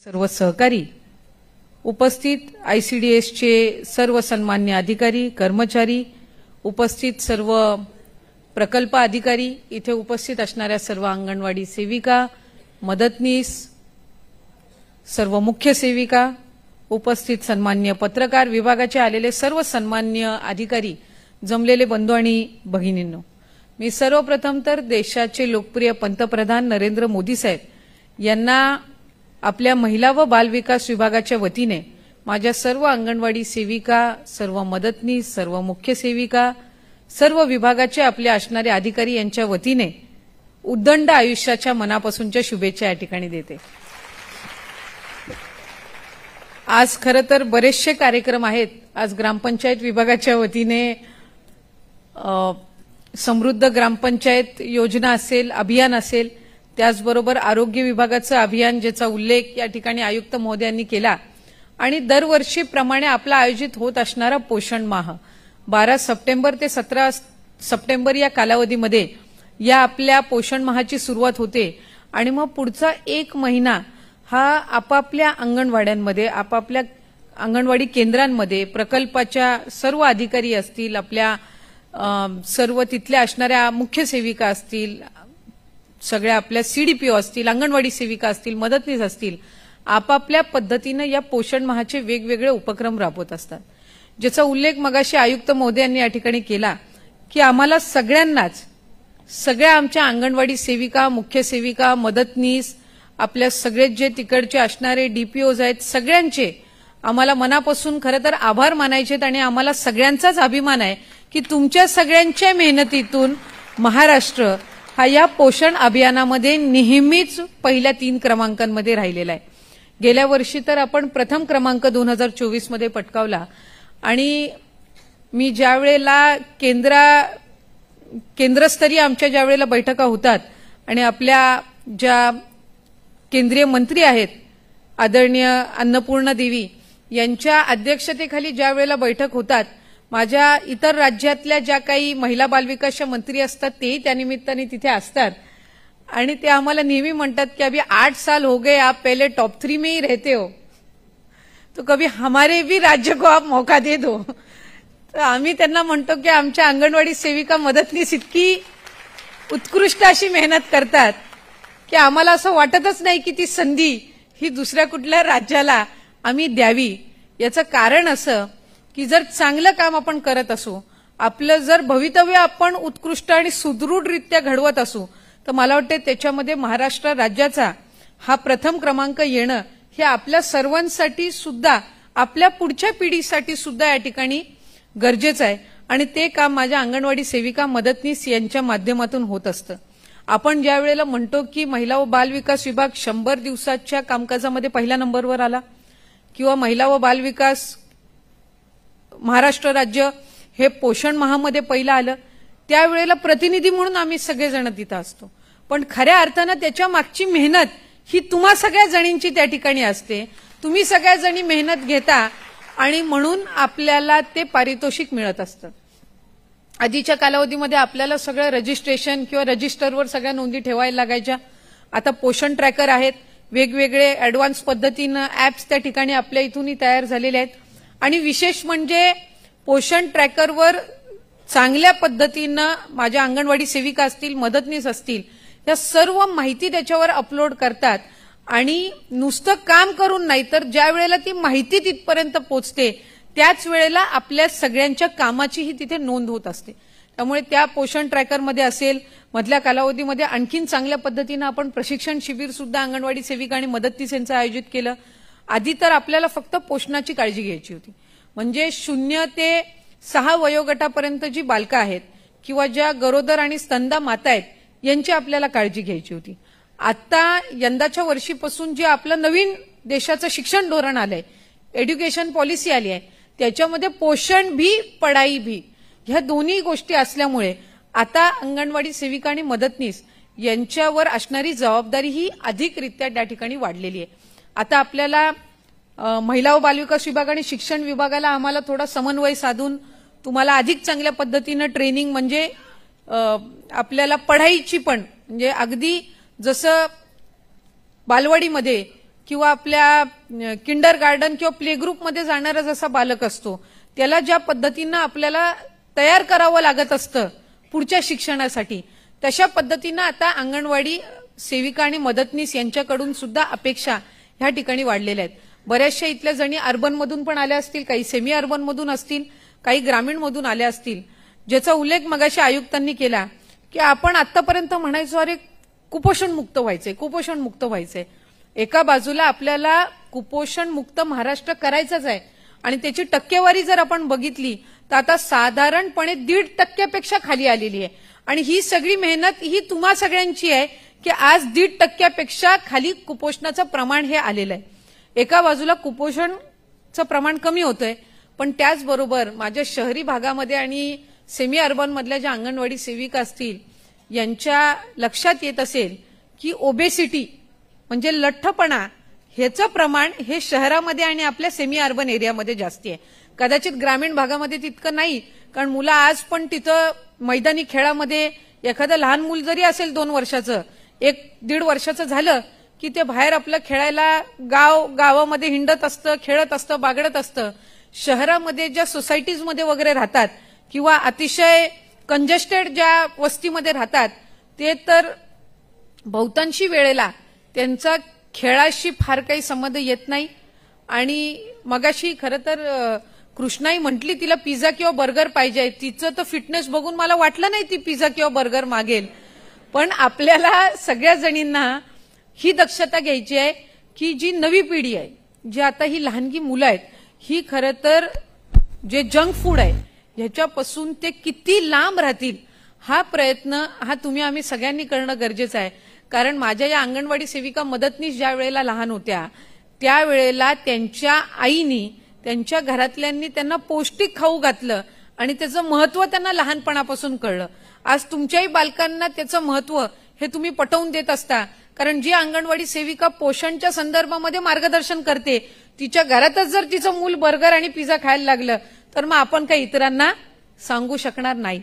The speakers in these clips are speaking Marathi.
सर्व सहकारी, उपस्थित आयसीडीएसचे सर्व सन्मान्य अधिकारी, कर्मचारी, उपस्थित सर्व प्रकल्प अधिकारी, इथे उपस्थित असणाऱ्या सर्व अंगणवाडी सेविका, मदतनीस, सर्व मुख्य सेविका, उपस्थित सन्मान्य पत्रकार, विभागाचे आलेले सर्व सन्मान्य अधिकारी, जमलेले बंधू आणि भगिनींनो, मी सर्वप्रथम तर देशाचे लोकप्रिय पंतप्रधान नरेंद्र मोदी साहेब यांना आपल्या महिला व बालविकास विभागाच्या वतीने माझ्या सर्व अंगणवाडी सेविका, सर्व मदतनीस, सर्व मुख्य सेविका, सर्व विभागाचे आपले असणारे अधिकारी यांच्या वतीने उद्दंड आयुष्याच्या मनापासूनच्या शुभेच्छा या ठिकाणी देते। आज खरं तर बरेचसे कार्यक्रम आहेत। आज ग्रामपंचायत विभागाच्या वतीने समृद्ध ग्रामपंचायत योजना असेल, अभियान असेल, त्याचबरोबर आरोग्य विभागाचं अभियान ज्याचा उल्लेख या ठिकाणी आयुक्त महोदयांनी केला, आणि दरवर्षीप्रमाणे आपला आयोजित होत असणारा पोषण माह 12 सप्टेंबर ते 17 सप्टेंबर या कालावधीमध्ये या आपल्या पोषण माहाची सुरुवात होते आणि मग पुढचा एक महिना हा आपापल्या अंगणवाड्यांमध्ये, आपापल्या अंगणवाडी केंद्रांमध्ये प्रकल्पाच्या सर्व अधिकारी असतील, आपल्या सर्व तिथल्या असणाऱ्या मुख्य सेविका असतील, सगळ्या आपल्या सीडीपीओ असतील, अंगणवाडी सेविका असतील, मदतनीस असतील, आपापल्या पद्धतीने या पोषण माहाचे वेगवेगळे उपक्रम राबवत असतात, ज्याचा उल्लेख मगाशी आयुक्त महोदयांनी या ठिकाणी केला की आम्हाला सगळ्यांनाच, सगळ्या आमच्या अंगणवाडी सेविका, मुख्य सेविका, मदतनीस, आपल्या सगळे जे तिकडचे असणारे डीपीओज आहेत, सगळ्यांचे आम्हाला मनापासून खरं तर आभार मानायचे आहेत आणि आम्हाला सगळ्यांचाच अभिमान आहे की तुमच्या सगळ्यांच्या मेहनतीतून महाराष्ट्र हा या पोषण अभियानामध्ये नेहमीच पहिल्या 3 क्रमांकांमध्ये राहिलेला आहे। गेल्या वर्षी तर आपण प्रथम क्रमांक 2024 मध्ये पटकावला आणि मी ज्या वेळेला केंद्रस्तरीय आमच्या ज्या वेळेला बैठका होतात आणि आपल्या ज्या केंद्रीय मंत्री आहेत आदरणीय अन्नपूर्णा देवी यांच्या अध्यक्षतेखाली ज्या वेळेला बैठक होतात, माझ्या इतर राज्यातल्या ज्या काही महिला बालविकासच्या मंत्री असतात तेही त्या निमित्ताने तिथे असतात आणि ते आम्हाला नेहमी म्हणतात की अभी 8 साल हो गए, आप पहले टॉप 3 में ही रहते हो, तो कभी हमारे भी राज्य को आप मौका दे दो। तर आम्ही त्यांना म्हणतो की आमच्या अंगणवाडी सेविका, मदतनीस इतकी उत्कृष्ट अशी मेहनत करतात की आम्हाला असं वाटतच नाही की ती संधी ही दुसऱ्या कुठल्या राज्याला आम्ही द्यावी। याचं कारण असं की जर चांगलं काम आपण करत असू, आपलं जर भवितव्य आपण उत्कृष्ट आणि सुदृढरित्या घडवत असू, तर मला वाटते त्याच्यामध्ये महाराष्ट्र राज्याचा हा प्रथम क्रमांक येणं हे आपल्या सर्वांसाठी सुद्धा, आपल्या पुढच्या पिढीसाठी सुद्धा या ठिकाणी गरजेचं आहे आणि ते काम माझ्या अंगणवाडी सेविका, मदतनीस यांच्या माध्यमातून होत असतं। आपण ज्या वेळेला म्हणतो की महिला व बाल विकास विभाग 100 दिवसाच्या कामकाजामध्ये पहिल्या नंबरवर आला किंवा महिला व बाल विकास महाराष्ट्र राज्य हे पोषण माहामध्ये पहिलं आलं, त्यावेळेला प्रतिनिधी म्हणून आम्ही सगळेजण तिथं असतो, पण खऱ्या अर्थानं त्याच्या मागची मेहनत ही तुम्हा सगळ्या जणींची त्या ठिकाणी असते। तुम्ही सगळ्या जणी मेहनत घेता आणि म्हणून आपल्याला ते पारितोषिक मिळत असतं। आधीच्या कालावधीमध्ये आपल्याला सगळं रजिस्ट्रेशन किंवा रजिस्टरवर सगळ्या नोंदी ठेवायला लागायच्या। आता पोषण ट्रॅकर आहेत, वेगवेगळे ऍडव्हान्स पद्धतीनं ऍप्स त्या ठिकाणी आपल्या इथूनही तयार झालेले आहेत आणि विशेष म्हणजे पोषण ट्रॅकरवर चांगल्या पद्धतीनं माझ्या अंगणवाडी सेविका असतील, मदतनीस असतील, या सर्व माहिती त्याच्यावर अपलोड करतात आणि नुसतं काम करून नाही तर ज्या वेळेला ती माहिती तिथपर्यंत पोहोचते त्याच वेळेला आपल्या सगळ्यांच्या कामाचीही तिथे नोंद होत असते। त्यामुळे त्या पोषण ट्रॅकरमध्ये असेल, मधल्या कालावधीमध्ये आणखीन चांगल्या पद्धतीनं आपण प्रशिक्षण शिबिर सुद्धा अंगणवाडी सेविका आणि मदतनीस यांचं आयोजित केलं। आधी तर आपल्याला फक्त पोषणाची काळजी घ्यायची होती, म्हणजे 0 ते 6 वयोगटापर्यंत जी बालकं आहेत किंवा ज्या गरोदर आणि स्तनदा माता आहेत यांची आपल्याला काळजी घ्यायची होती। आता यंदाच्या वर्षीपासून जे आपलं नवीन देशाचं शिक्षण धोरण आलंय, एज्युकेशन पॉलिसी आली आहे, त्याच्यामध्ये पोषण भी पढाई भी ह्या दोन्ही गोष्टी असल्यामुळे आता अंगणवाडी सेविका आणि मदतनीस यांच्यावर असणारी जबाबदारी ही अधिकरित्या त्या ठिकाणी वाढलेली आहे। आता आपल्याला महिला व बालविकास विभाग आणि शिक्षण विभागाला आम्हाला थोडा समन्वय साधून तुम्हाला अधिक चांगल्या पद्धतीनं ट्रेनिंग, म्हणजे आपल्याला पढाईची पण, म्हणजे अगदी जसं बालवाडीमध्ये किंवा आपल्या किंडर गार्डन किंवा प्ले ग्रुपमध्ये जाणारा जसा बालक असतो त्याला ज्या पद्धतीनं आपल्याला तयार करावं लागत असतं पुढच्या शिक्षणासाठी, तशा पद्धतीनं आता अंगणवाडी सेविका आणि मदतनीस यांच्याकडून सुद्धा अपेक्षा ह्या ठिकाणी वाढलेल्या आहेत. बऱ्याचशा इथल्या जणी अर्बनमधून पण आल्या असतील, काही सेमी अर्बनमधून असतील, काही ग्रामीणमधून आल्या असतील, ज्याचा उल्लेख मगाशी आयुक्तांनी केला की आपण आतापर्यंत म्हणायचो अरे कुपोषण मुक्त व्हायचंय. एका बाजूला आपल्याला कुपोषण मुक्त महाराष्ट्र करायचंच आहे आणि त्याची टक्केवारी जर आपण बघितली तर आता साधारणपणे 1.5% खाली आलेली आहे आणि ही सगळी मेहनत ही तुम्हा सगळ्यांची आहे की आज 1.5% खाली कुपोषणाचं प्रमाण हे आलेलं आहे. एका बाजूला कुपोषणचं प्रमाण कमी होतंय, पण त्याचबरोबर माझ्या शहरी भागामध्ये आणि सेमी अर्बन मधल्या ज्या अंगणवाडी सेविका असतील यांच्या लक्षात येत असेल की ओबेसिटी म्हणजे लठ्ठपणा ह्याचं प्रमाण हे शहरामध्ये आणि आपल्या सेमी अर्बन एरियामध्ये जास्ती आहे. कदाचित ग्रामीण भागामध्ये तितकं नाही, कारण मुलं आज पण तिथं मैदानी खेळामध्ये एखादं लहान मूल जरी असेल 2 वर्षाचं, 1-1.5 वर्षाचं झालं की ते बाहेर आपलं खेळायला गावामध्ये हिंडत असतं, खेळत असतं, बागडत असतं. शहरामध्ये ज्या सोसायटीजमध्ये वगैरे राहतात किंवा अतिशय कंजेस्टेड ज्या वस्तीमध्ये राहतात ते तर बहुतांशी वेळेला त्यांचा खेळाशी फार काही संबंध येत नाही. आणि मगाशी खरं तर कृष्णाई म्हटली तिला पिझ्झा किंवा बर्गर पाहिजे, तिचं तर फिटनेस बघून मला वाटलं नाही ती पिझ्झा किंवा बर्गर मागेल. पण आपल्याला सगळ्या जणींना ही दक्षता घ्यायची आहे की जी नवी पिढी आहे, जी आता ही लहानगी मुलं आहेत, ही खरं तर जे जंक फूड आहे ह्याच्यापासून ते किती लांब राहतील हा प्रयत्न आम्ही सगळ्यांनी करणं गरजेचं आहे. कारण माझ्या या अंगणवाडी सेविका मदतनीस ज्या वेळेला लहान होत्या त्यावेळेला त्यांच्या आईनी त्यांच्या घरातल्यांनी त्यांना पौष्टिक खाऊ घातलं आणि त्याचं महत्व त्यांना लहानपणापासून कळलं. आज तुमच्याही बालकांना त्याचं महत्व हे तुम्ही पटवून देत असता, कारण जी अंगणवाडी सेविका पोषणच्या संदर्भामध्ये मार्गदर्शन करते तिच्या घरातच जर तिचं मूल बर्गर आणि पिझ्झा खायला लागलं तर मग आपण काही इतरांना सांगू शकणार नाही.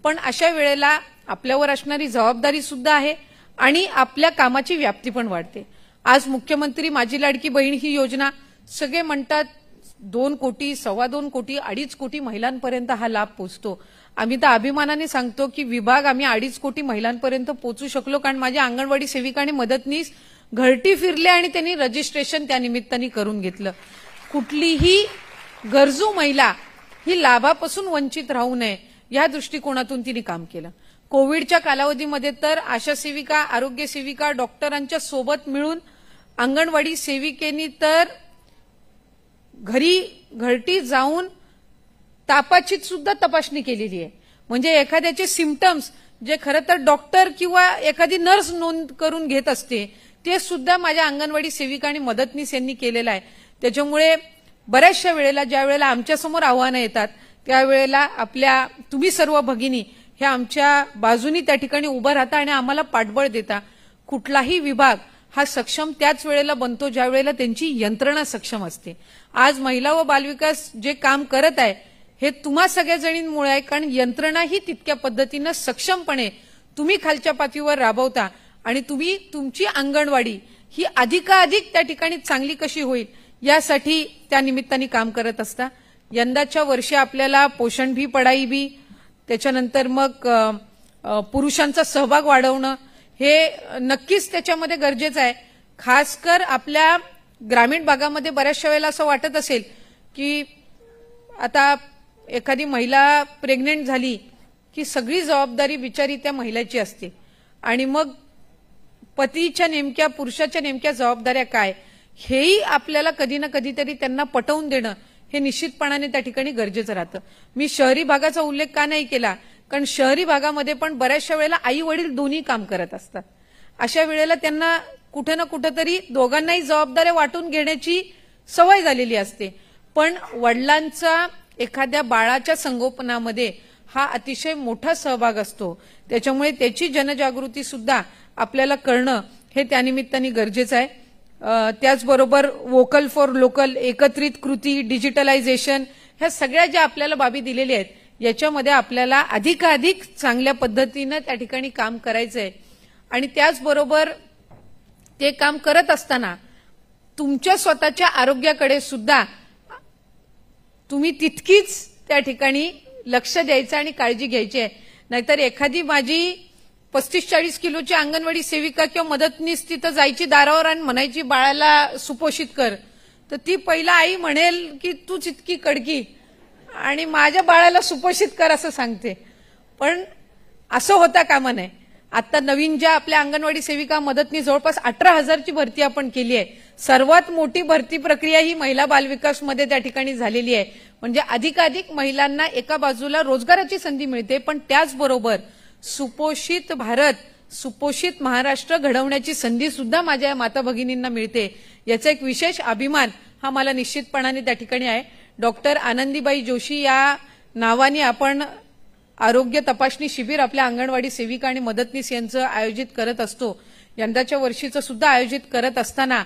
पण अशा वेळेला आपल्यावर असणारी जबाबदारी सुद्धा आहे आणि आपल्या कामाची व्याप्ती पण वाढते. आज मुख्यमंत्री माझी लाडकी बहीण ही योजना सगळे म्हणतात 2 कोटी, 2.25 कोटी, 2.5 कोटी महिलांपर्यंत हा लाभ पोहोचतो. आम्ही तर अभिमानाने सांगतो की विभाग आम्ही 2.5 कोटी महिलांपर्यंत पोहोचू शकलो कारण माझ्या अंगणवाडी सेविका आणि मदतनीस घरटी फिरले आणि त्यांनी रजिस्ट्रेशन त्या निमित्ताने करून घेतलं. कुठलीही गरजू महिला ही लाभापासून वंचित राहू नये या दृष्टिकोनातून तिने काम केलं. कोविडच्या कालावधीमध्ये तर आशा सेविका, आरोग्य सेविका, डॉक्टरांच्या सोबत मिळून अंगणवाडी सेविकेनी तर घरटी जाऊन तापाची सुद्धा तपासणी केलेली आहे. म्हणजे एखाद्याचे सिम्पटम्स जे खरं तर डॉक्टर किंवा एखादी नर्स नोंद करून घेत असते ते सुद्धा माझ्या अंगणवाडी सेविका आणि मदतनीस यांनी केलेलं आहे. त्याच्यामुळे बऱ्याचशा वेळेला ज्या वेळेला आमच्यासमोर आव्हानं येतात त्यावेळेला तुम्ही सर्व भगिनी हे आमच्या बाजूनी त्या ठिकाणी उभं राहता आणि आम्हाला पाठबळ देता. कुठलाही विभाग हा सक्षम त्याच वेळेला बनतो ज्या वेळेला त्यांची यंत्रणा सक्षम असते. आज महिला व बालविकास जे काम करत आहे हे तुम्हा सगळ्या जणींमुळे आहे, कारण यंत्रणा ही तितक्या पद्धतीनं सक्षमपणे तुम्ही खालच्या पातळीवर राबवता आणि तुम्ही तुमची अंगणवाडी ही अधिकाधिक त्या ठिकाणी चांगली कशी होईल यासाठी त्या निमित्ताने काम करत असता. यंदाच्या वर्षी आपल्याला पोषण भी पढाई भी, त्याच्यानंतर मग पुरुषांचा सहभाग वाढवणं हे नक्कीच त्याच्यामध्ये गरजेचं आहे. खासकर आपल्या ग्रामीण भागामध्ये बऱ्याचशा वेळेला असं वाटत असेल की आता एखादी महिला प्रेग्नेंट झाली की सगळी जबाबदारी बिचारी त्या महिलेची असते आणि मग पतीच्या नेमक्या पुरुषाच्या नेमक्या जबाबदाऱ्या काय हेही आपल्याला कधी ना कधीतरी त्यांना पटवून देणं हे निश्चितपणाने त्या ठिकाणी गरजेचं राहतं. मी शहरी भागाचा उल्लेख का नाही केला, कारण शहरी भागामध्ये पण बऱ्याचशा वेळेला आई वडील दोन्ही काम करत असतात. अशा वेळेला त्यांना कुठे ना कुठेतरी दोघांनाही जबाबदाऱ्या वाटून घेण्याची सवय झालेली असते. पण वडिलांचा एखाद्या बाळाच्या संगोपनामध्ये हा अतिशय मोठा सहभाग असतो. त्याच्यामुळे त्याची जनजागृती सुद्धा आपल्याला करणं हे त्यानिमित्ताने गरजेचं आहे. त्याचबरोबर वोकल फॉर लोकल, एकत्रित कृती, डिजिटलायझेशन ह्या सगळ्या ज्या आपल्याला बाबी दिलेल्या आहेत याच्यामध्ये आपल्याला अधिकाधिक चांगल्या पद्धतीनं त्या ठिकाणी काम करायचं आहे. आणि त्याचबरोबर ते काम करत असताना तुमच्या स्वतःच्या आरोग्याकडे सुद्धा तुम्ही तितकीच त्या ठिकाणी लक्ष द्यायचं आणि काळजी घ्यायची आहे. नाहीतर एखादी माझी 35-40 किलोची अंगणवाडी सेविका किंवा मदतनीस तिथं जायची दारावर आणि म्हणायची बाळाला सुपोषित कर, तर ती पहिला आई म्हणेल की तूच इतकी कडकी आणि माझ्या बाळाला सुपोषित कर असं सांगते. पण असं होता कामा नये. आता नवीन ज्या आपल्या अंगणवाडी सेविका मदतनीस जवळपास 18,000ची भरती आपण केली आहे. सर्वात मोठी भरती प्रक्रिया ही महिला बालविकासमध्ये त्या ठिकाणी झालेली आहे. म्हणजे अधिकाधिक महिलांना एका बाजूला रोजगाराची संधी मिळते, पण त्याचबरोबर सुपोषित भारत, सुपोषित महाराष्ट्र घडवण्याची संधी सुद्धा माझ्या माता भगिनींना मिळते. याचा एक विशेष अभिमान हा मला निश्चितपणाने त्या ठिकाणी आहे. डॉक्टर आनंदीबाई जोशी या नावाने आपण आरोग्य तपासणी शिबिर आपल्या अंगणवाडी सेविका आणि मदतनीस यांचं आयोजित करत असतो. यंदाच्या वर्षीचं सुद्धा आयोजित करत असताना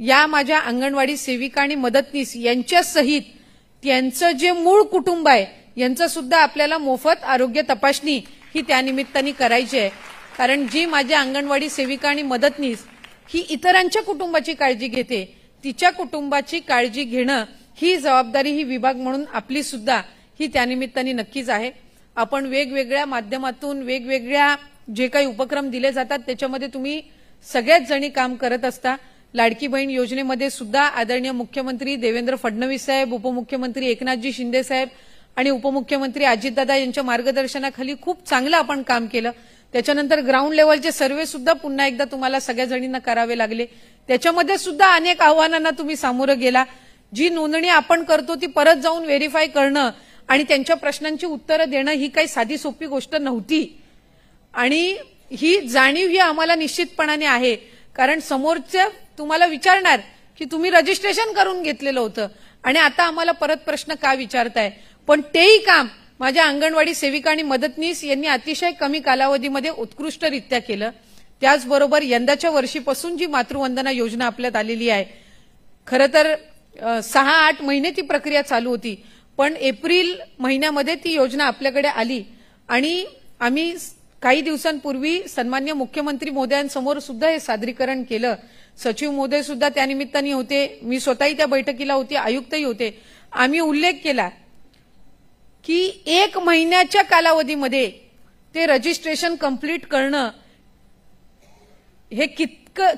या माझ्या अंगणवाडी सेविका आणि मदतनीस यांच्या सहित त्यांचं जे मूळ कुटुंब आहे यांचं सुद्धा आपल्याला मोफत आरोग्य तपासणी ही त्यानिमित्ताने करायची आहे. कारण जी माझ्या अंगणवाडी सेविका आणि मदतनीस ही इतरांच्या कुटुंबाची काळजी घेते, तिच्या कुटुंबाची काळजी घेणं ही जबाबदारी ही विभाग म्हणून आपली सुद्धा ही त्यानिमित्ताने नक्कीच आहे. आपण वेगवेगळ्या माध्यमातून वेगवेगळ्या जे काही उपक्रम दिले जातात त्याच्यामध्ये तुम्ही सगळ्याच जणी काम करत असता. लाडकी बहीण योजनेमध्ये सुद्धा आदरणीय मुख्यमंत्री देवेंद्र फडणवीस साहेब, उपमुख्यमंत्री एकनाथजी शिंदे साहेब आणि उपमुख्यमंत्री अजितदादा यांच्या मार्गदर्शनाखाली खूप चांगलं आपण काम केलं. त्याच्यानंतर ग्राउंड लेवलचे सर्व्हे सुद्धा पुन्हा एकदा तुम्हाला सगळ्या जणींना करावे लागले. त्याच्यामध्ये सुद्धा अनेक आव्हानांना तुम्ही सामोरं गेला. जी नोंदणी आपण करतो ती परत जाऊन व्हेरीफाय करणं आणि त्यांच्या प्रश्नांची उत्तरं देणं ही काही साधी सोपी गोष्ट नव्हती. आणि ही जाणीव ही आम्हाला निश्चितपणाने आहे. कारण समोरच्या तुम्हाला विचारणार की तुम्ही रजिस्ट्रेशन करून घेतलेलं होतं आणि आता आम्हाला परत प्रश्न का विचारताय. पण तेही काम माझ्या अंगणवाडी सेविका आणि मदतनीस यांनी अतिशय कमी कालावधीमध्ये उत्कृष्टरित्या केलं. त्याचबरोबर यंदाच्या वर्षीपासून जी मातृवंदना योजना आपल्यात आलेली आहे, खरं तर 6-8 महिने ती प्रक्रिया चालू होती, पण एप्रिल महिन्यामध्ये ती योजना आपल्याकडे आली आणि आम्ही काही दिवसांपूर्वी सन्मान्य मुख्यमंत्री महोदयांसमोर सुद्धा हे सादरीकरण केलं. सचिव महोदय सुद्धा त्यानिमित्ताने होते, मी स्वतःही त्या बैठकीला होते, आयुक्तही होते. आम्ही उल्लेख केला की 1 महिन्याच्या कालावधीमध्ये ते रजिस्ट्रेशन कंप्लीट करणं हे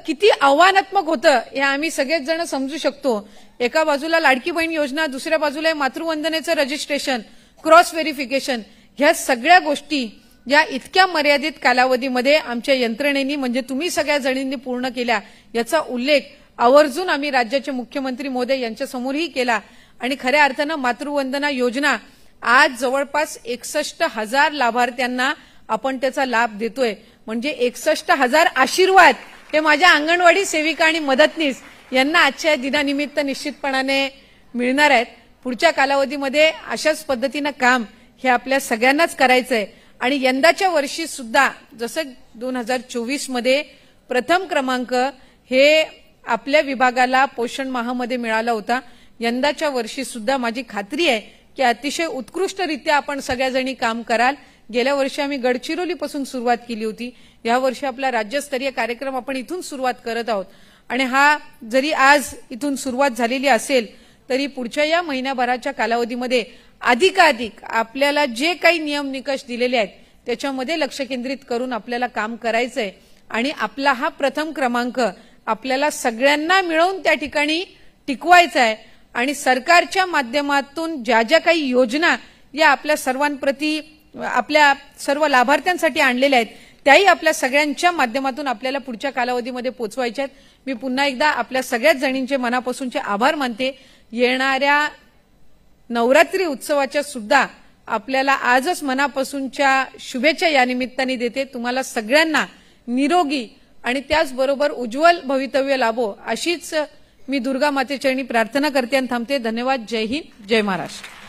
किती आव्हानात्मक होतं हे आम्ही सगळेच जण समजू शकतो. एका बाजूला लाडकी बहीण योजना, दुसऱ्या बाजूला मातृवंदनेचं रजिस्ट्रेशन, क्रॉस व्हेरिफिकेशन, ह्या सगळ्या गोष्टी या इतक्या मर्यादित कालावधीमध्ये आमच्या यंत्रणेनी म्हणजे तुम्ही सगळ्या जणींनी पूर्ण केल्या याचा उल्लेख आवर्जून आम्ही राज्याचे मुख्यमंत्री महोदय यांच्यासमोरही केला. आणि खऱ्या अर्थानं मातृवंदना योजना आज जवळपास 61,000 लाभार्थ्यांना आपण त्याचा लाभ देतोय. म्हणजे 61,000 आशीर्वाद हे माझ्या अंगणवाडी सेविका आणि मदतनीस यांना आजच्या दिनानिमित्त निश्चितपणाने मिळणार आहेत. पुढच्या कालावधीमध्ये अशाच पद्धतीनं काम हे आपल्या सगळ्यांनाच करायचंय. आणि यंदाच्या वर्षी सुद्धा जसं 2024 मध्ये प्रथम क्रमांक हे आपल्या विभागाला पोषण माहमध्ये मिळाला होता, यंदाच्या वर्षी सुद्धा माझी खात्री आहे की अतिशय उत्कृष्टरित्या आपण सगळ्याजणी काम कराल. गेल्या वर्षी आम्ही गडचिरोलीपासून सुरुवात केली होती, यावर्षी आपला राज्यस्तरीय कार्यक्रम आपण इथून सुरुवात करत आहोत. आणि हा जरी आज इथून सुरुवात झालेली असेल तरी पुढच्या या महिन्याभराच्या कालावधीमध्ये अधिकाधिक आपल्याला जे काही नियम निकष दिलेले आहेत त्याच्यामध्ये लक्ष केंद्रित करून आपल्याला काम करायचंय. आणि आपला हा प्रथम क्रमांक आपल्याला सगळ्यांना मिळवून त्या ठिकाणी टिकवायचा आहे. आणि सरकारच्या माध्यमातून ज्या ज्या काही योजना या आपल्या सर्वांप्रती आपल्या सर्व लाभार्थ्यांसाठी आणलेल्या आहेत त्याही आपल्या सगळ्यांच्या माध्यमातून आपल्याला पुढच्या कालावधीमध्ये पोहोचवायच्या आहेत. मी पुन्हा एकदा आपल्या सगळ्याच जणींचे मनापासूनचे आभार मानते. येणाऱ्या नवरात्री उत्सवाच्या सुद्धा आपल्याला आजच मनापासूनच्या शुभेच्छा या निमित्ताने देते. तुम्हाला सगळ्यांना निरोगी आणि त्याचबरोबर उज्ज्वल भवितव्य लाभो अशीच मी दुर्गा मातेचरणी प्रार्थना करते आणि थांबते. धन्यवाद. जय हिंद, जय महाराष्ट्र.